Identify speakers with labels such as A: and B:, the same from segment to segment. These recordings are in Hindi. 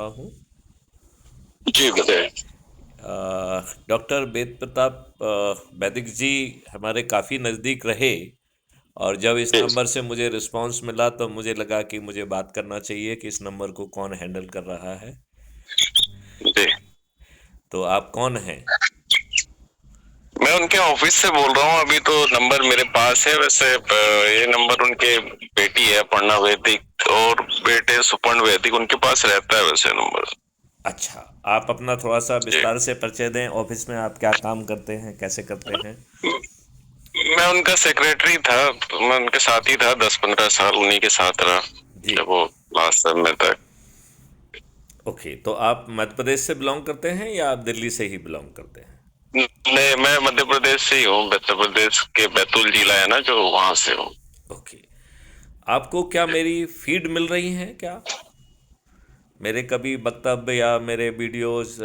A: हूँ।
B: जी बताइए।
A: डॉक्टर वेद प्रताप वैदिक जी हमारे काफ़ी नज़दीक रहे, और जब इस
B: जी
A: नंबर से मुझे रिस्पांस मिला तो मुझे लगा कि मुझे बात करना चाहिए कि इस नंबर को कौन हैंडल कर रहा है।
B: जी,
A: तो आप कौन हैं?
B: मैं उनके ऑफिस से बोल रहा हूँ। अभी तो नंबर मेरे पास है। वैसे ये नंबर उनके बेटी है अपर्णा वैदिक और बेटे सुपर्ण वैदिक, उनके पास रहता है वैसे नंबर।
A: अच्छा, आप अपना थोड़ा सा
B: जी,
A: विस्तार से परिचय दें। ऑफिस में आप क्या काम करते हैं, कैसे करते हैं?
B: मैं उनका सेक्रेटरी था। मैं उनके साथ ही था, 10-15 साल उन्हीं के साथ रहा
A: जी।
B: जब वो लास्ट समय तक।
A: ओके, तो आप मध्य प्रदेश से बिलोंग करते हैं या आप दिल्ली से ही बिलोंग करते हैं?
B: नहीं, मैं मध्य प्रदेश से ही हूँ। मध्य प्रदेश के बैतूल जिला है ना, जो वहां से हूँ।
A: ओके। आपको क्या मेरी फीड मिल रही है क्या? मेरे कभी वक्तव्य या मेरे वीडियोस,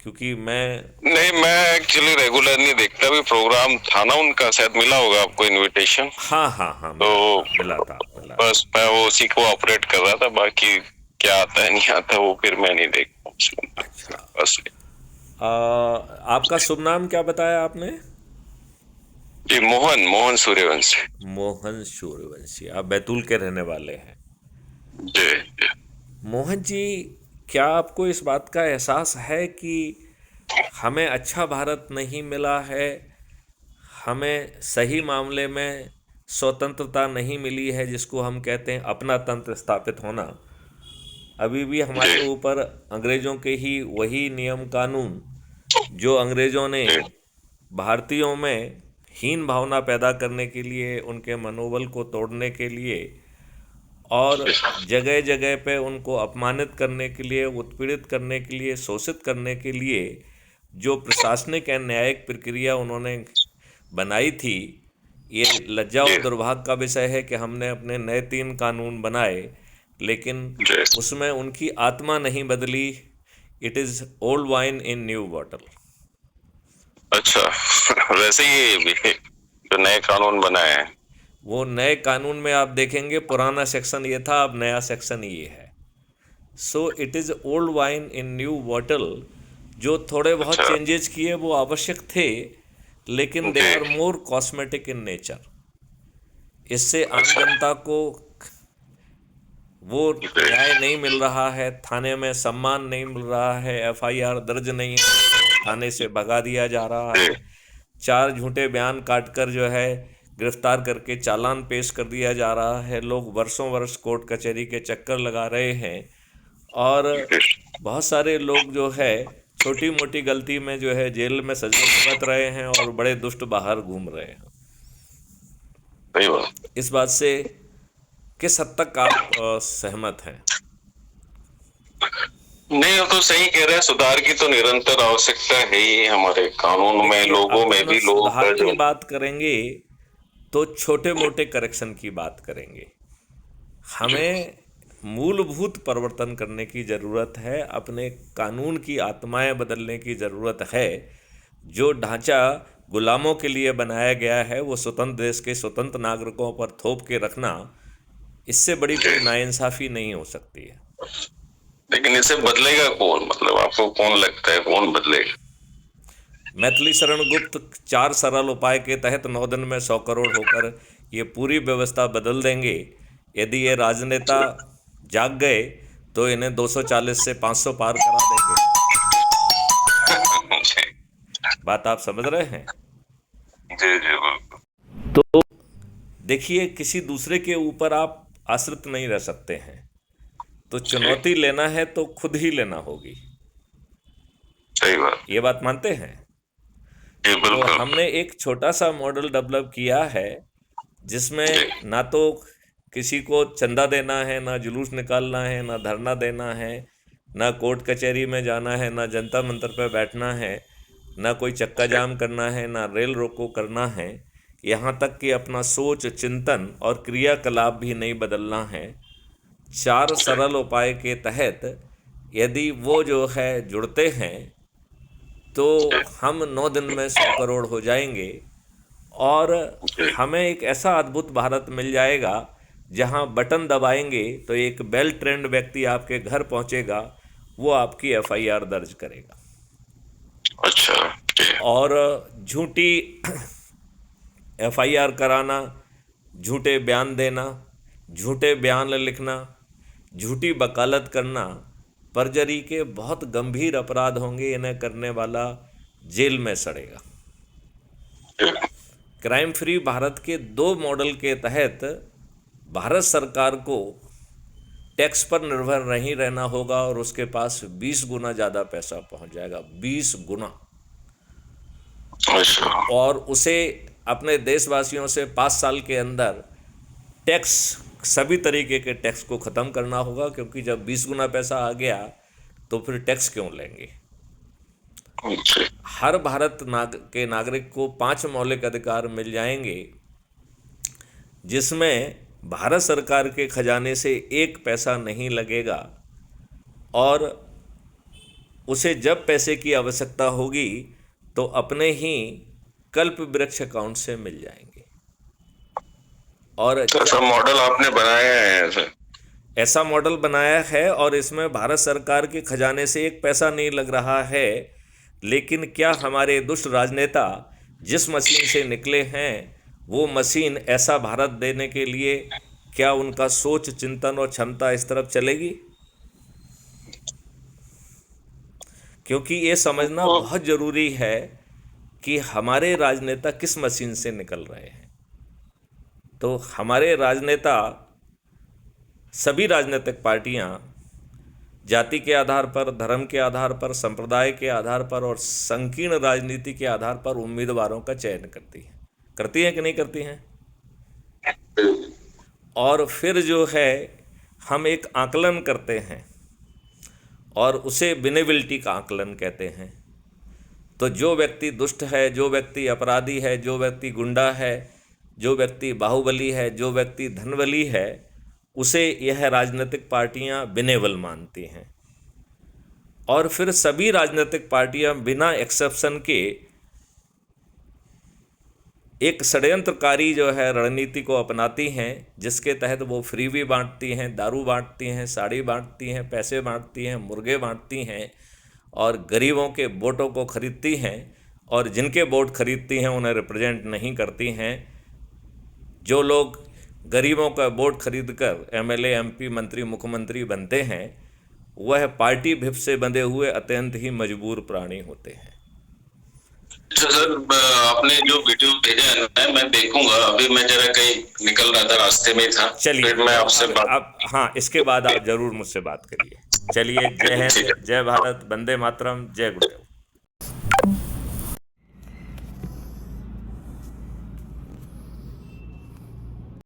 A: क्योंकि मैं।
B: नहीं, मैं एक्चुअली रेगुलर नहीं देखता। भी प्रोग्राम था ना उनका, शायद मिला होगा आपको इनविटेशन।
A: हाँ हाँ हाँ,
B: तो
A: मिला था।
B: बस मैं वो उसी को ऑपरेट कर रहा था। बाकी क्या आता है नहीं आता वो फिर मैं नहीं देखता उसमें।
A: अच्छा।
B: बस।
A: आपका शुभ नाम क्या बताया आपने?
B: जी, मोहन मोहन सूर्यवंशी।
A: मोहन सूर्यवंशी, आप बैतूल के रहने वाले हैं।
B: जी जी
A: मोहन जी, क्या आपको इस बात का एहसास है कि हमें अच्छा भारत नहीं मिला है, हमें सही मामले में स्वतंत्रता नहीं मिली है, जिसको हम कहते हैं अपना तंत्र स्थापित होना? अभी भी
B: जी
A: हमारे ऊपर अंग्रेज़ों के ही वही नियम कानून, जो अंग्रेज़ों ने
B: जी
A: भारतीयों में हीन भावना पैदा करने के लिए, उनके मनोबल को तोड़ने के लिए, और जगह जगह पे उनको अपमानित करने के लिए, उत्पीड़ित करने के लिए, शोषित करने के लिए जो प्रशासनिक एवं न्यायिक प्रक्रिया उन्होंने बनाई थी, ये लज्जा
B: जी
A: और दुर्भाग्य का विषय है कि हमने अपने नए 3 कानून बनाए, लेकिन
B: जी।
A: उसमें उनकी आत्मा नहीं बदली। It is old wine in new bottle.
B: अच्छा। वैसे ही भी जो नए कानून बनाए हैं।
A: वो नए कानून में आप देखेंगे पुराना सेक्शन ये था, अब नया सेक्शन ये है। So it is old wine in new bottle. जो थोड़े बहुत
B: अच्छा।
A: चेंजेस किए वो आवश्यक थे, लेकिन दे
B: जी।
A: Are more cosmetic in nature. इससे आम
B: अच्छा।
A: जनता को वो
B: जी
A: न्याय नहीं मिल रहा है, थाने में सम्मान नहीं मिल रहा है, एफआईआर दर्ज नहीं है, थाने से भगा दिया जा रहा
B: जी
A: है, 4 झूठे बयान काटकर जो है गिरफ्तार करके चालान पेश कर दिया जा रहा है। लोग वर्षों वर्ष कोर्ट कचहरी के चक्कर लगा रहे हैं, और
B: जी।
A: बहुत सारे लोग जो है छोटी मोटी गलती में जो है जेल में सजा भुगत रहे हैं, और बड़े दुष्ट बाहर घूम रहे हैं।
B: सही बात।
A: इस बात से किस हद तक आप सहमत हैं?
B: नहीं, वो तो सही कह रहे हैं। सुधार की तो निरंतर आवश्यकता है ही हमारे कानून में,
A: देखिए,
B: लोगों में
A: अपन
B: भी। लोगों
A: सुधार
B: का
A: की
B: जो।
A: बात करेंगे तो छोटे मोटे करेक्शन की बात करेंगे।
B: जी
A: हमें मूलभूत परिवर्तन करने की ज़रूरत है, अपने कानून की आत्माएं बदलने की ज़रूरत है। जो ढांचा गुलामों के लिए बनाया गया है वो स्वतंत्र देश के स्वतंत्र नागरिकों पर थोप के रखना, इससे बड़ी
B: जी।
A: कोई नाइंसाफ़ी नहीं हो सकती है।
B: लेकिन इसे बदलेगा कौन? मतलब आपको कौन लगता है कौन बदलेगा?
A: मैथिली शरण गुप्त 4 सरल उपाय के तहत 9 दिन में 100 करोड़ होकर ये पूरी व्यवस्था बदल देंगे। यदि ये राजनेता जाग गए तो इन्हें 240 से 500 पार करा देंगे।
B: जी
A: बात आप समझ रहे हैं?
B: जी जी बिल्कुल।
A: तो देखिए, किसी दूसरे के ऊपर आप आश्रित नहीं रह सकते हैं। तो
B: जी
A: चुनौती लेना है तो खुद ही लेना होगी।
B: सही बात।
A: ये बात मानते हैं?
B: जी
A: तो
B: बिल्कुल।
A: हमने एक छोटा सा मॉडल डेवलप किया है,
B: जी
A: जिसमें ना तो किसी को चंदा देना है, ना जुलूस निकालना है, ना धरना देना है, ना कोर्ट कचहरी में जाना है, ना जनता मंतर पर बैठना है, ना कोई चक्का
B: जी
A: जाम करना है, ना रेल रोको करना है। यहाँ तक कि अपना सोच, चिंतन और क्रियाकलाप भी नहीं बदलना है। 4 सरल उपाय के तहत यदि वो जो है जुड़ते हैं तो
B: जी
A: हम 9 दिन में 100 करोड़ हो जाएंगे, और
B: जी
A: हमें एक ऐसा अद्भुत भारत मिल जाएगा जहां बटन दबाएंगे तो एक वेल ट्रेंड व्यक्ति आपके घर पहुंचेगा, वो आपकी एफआईआर दर्ज करेगा।
B: अच्छा।
A: और झूठी एफआईआर कराना, झूठे बयान देना, झूठे बयान लिखना, झूठी वकालत करना परजरी के बहुत गंभीर अपराध होंगे। इन्हें करने वाला जेल में सड़ेगा। क्राइम फ्री भारत के 2 मॉडल के तहत भारत सरकार को टैक्स पर निर्भर नहीं रहना होगा और उसके पास 20 गुना ज़्यादा पैसा पहुंच जाएगा, 20 गुना। और उसे अपने देशवासियों से 5 साल के अंदर टैक्स, सभी तरीके के टैक्स को ख़त्म करना होगा, क्योंकि जब 20 गुना पैसा आ गया तो फिर टैक्स क्यों लेंगे। हर भारत के नागरिक को 5 मौलिक अधिकार मिल जाएंगे, जिसमें भारत सरकार के खजाने से 1 पैसा नहीं लगेगा और उसे जब पैसे की आवश्यकता होगी तो अपने ही कल्प वृक्ष अकाउंट से मिल जाएंगे। और
B: ऐसा मॉडल आपने बनाया है?
A: ऐसा मॉडल बनाया है और इसमें भारत सरकार के खजाने से 1 पैसा नहीं लग रहा है। लेकिन क्या हमारे दुष्ट राजनेता जिस मशीन से निकले हैं, वो मशीन ऐसा भारत देने के लिए क्या उनका सोच, चिंतन और क्षमता इस तरफ चलेगी? क्योंकि ये समझना बहुत ज़रूरी है कि हमारे राजनेता किस मशीन से निकल रहे हैं। तो हमारे राजनेता, सभी राजनीतिक पार्टियां जाति के आधार पर, धर्म के आधार पर, संप्रदाय के आधार पर और संकीर्ण राजनीति के आधार पर उम्मीदवारों का चयन करती हैं कि नहीं करती हैं? और फिर जो है हम एक आकलन करते हैं और उसे विनेबिलिटी का आकलन कहते हैं। तो जो व्यक्ति दुष्ट है, जो व्यक्ति अपराधी है, जो व्यक्ति गुंडा है, जो व्यक्ति बाहुबली है, जो व्यक्ति धनबली है, उसे यह राजनीतिक पार्टियां विनेबल मानती हैं। और फिर सभी राजनीतिक पार्टियां बिना एक्सेप्शन के एक षड्यंत्रकारी जो है रणनीति को अपनाती हैं, जिसके तहत वो फ्री भी बांटती हैं, दारू बांटती हैं, साड़ी बांटती हैं, पैसे बांटती हैं, मुर्गे बांटती हैं और गरीबों के वोटों को खरीदती हैं। और जिनके वोट खरीदती हैं उन्हें रिप्रेजेंट नहीं करती हैं। जो लोग गरीबों का वोट खरीदकर एमएलए, एमपी, मंत्री, मुख्यमंत्री बनते हैं, वह पार्टी भिप से बंधे हुए अत्यंत ही मजबूर प्राणी होते हैं।
B: सर, आपने जो वीडियो भेजा है मैं देखूंगा। अभी मैं जरा कहीं निकल रहा था, रास्ते में था।
A: चलिए,
B: मैं आपसे
A: आप हाँ, इसके बाद आप जरूर मुझसे बात करिए। चलिए, जय हिंद, जय भारत, वंदे मातरम, जय गुरुदेव।